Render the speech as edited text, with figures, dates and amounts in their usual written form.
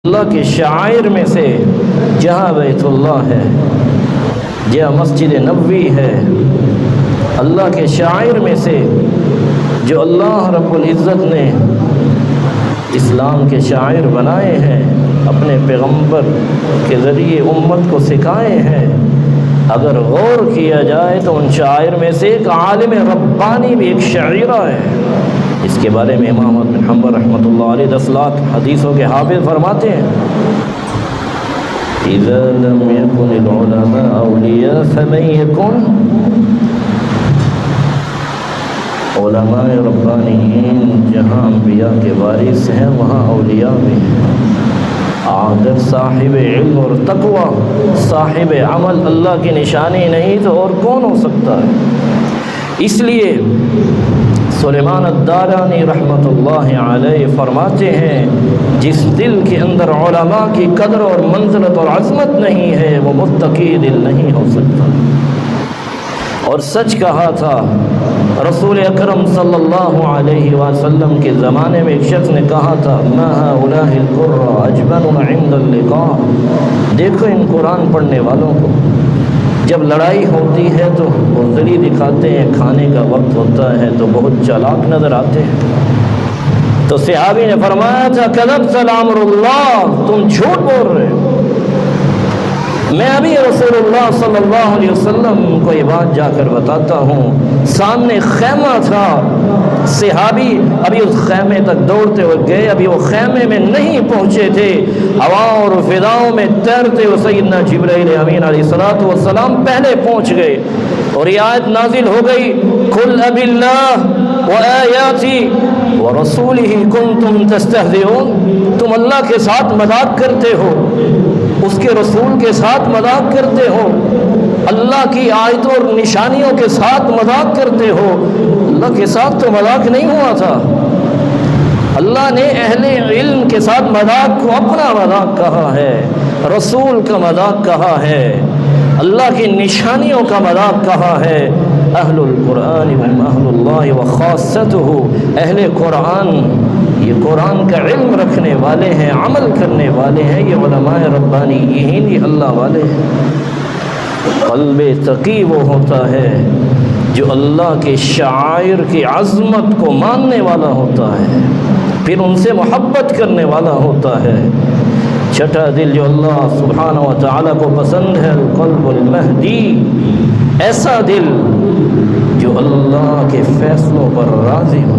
اللہ کے شعائر میں سے جہاں بیت اللہ ہے، جہاں مسجد نبوی ہے، اللہ کے شعائر میں سے جو اللہ رب العزت نے اسلام کے شاعر بنائے ہیں، اپنے پیغمبر کے ذریعے امت کو سکھائے ہیں، اگر غور کیا جائے تو ان شاعر میں سے ایک عالم ربانی بھی ایک شاعرہ ہے۔ اس کے بارے میں امام احمد بن حنبل رحمۃ اللہ علیہ 10 لاکھ حدیثوں کے حافظ فرماتے ہیں، اذا لم يكن العلماء اولیاء فمن يكن، علماء ربانیین جہاں انبیاء کے وارث ہیں وہاں اولیاء بھی ہیں۔ اگر صاحب علم اور تقوی، صاحب عمل اللہ کی نشانی نہیں تو اور کون ہو سکتا ہے؟ اس لیے سلیمان الدارانی رحمۃ اللہ علیہ فرماتے ہیں، جس دل کے اندر علماء کی قدر اور منزلت اور عظمت نہیں ہے وہ متقی دل نہیں ہو سکتا۔ اور سچ کہا تھا رسول اکرم صلی اللہ علیہ وسلم کے زمانے میں ایک شخص نے کہا تھا، ما هؤلاء القراء اجبن عند اللقاء، دیکھو ان قرآن پڑھنے والوں کو، جب لڑائی ہوتی ہے تو بزدلی دکھاتے ہیں، کھانے کا وقت ہوتا ہے تو بہت چالاک نظر آتے ہیں۔ تو صحابی نے فرمایا تھا، کذبت لعمر اللہ، تم جھوٹ بول رہے ہو۔ میں ابھی رسول اللہ صلی اللہ علیہ وسلم کو یہ بات جا کر بتاتا ہوں، سامنے خیمہ تھا، صحابی ابھی اس خیمے تک دوڑتے ہوئے گئے، ابھی وہ خیمے میں نہیں پہنچے تھے، ہواؤں اور فضاؤں میں تیرتے ہوئے سیدنا جبرائیل امین علیہ الصلوۃ والسلام پہلے پہنچ گئے، اور یہ آیت نازل ہو گئی، قل اب اللہ وآیاتی ورسولہ کنتم تستہزئون، تم اللہ کے ساتھ مذاق کرتے ہو، اس کے رسول کے ساتھ مذاق کرتے ہو، اللہ کی آیتوں اور نشانیوں کے ساتھ مذاق کرتے ہو۔ اللہ کے ساتھ تو مذاق نہیں ہوا تھا، اللہ نے اہل علم کے ساتھ مذاق کو اپنا مذاق کہا ہے، رسول کا مذاق کہا ہے، اللہ کی نشانیوں کا مذاق کہا ہے۔ اہل القرآن ہم اہل اللہ وخاصتہ، اہل قرآن یہ قرآن کا علم رکھنے والے ہیں، عمل کرنے والے ہیں، یہ علماء ربانیین، یہ اللہ والے ہیں۔ قلب تقی وہ ہوتا ہے جو اللہ کے شعائر کی عظمت کو ماننے والا ہوتا ہے، پھر ان سے محبت کرنے والا ہوتا ہے۔ چھٹا دل جو اللہ سبحانہ و تعالیٰ کو پسند ہے، القلب المہدی، ایسا دل جو اللہ کے فیصلوں پر راضی ہو۔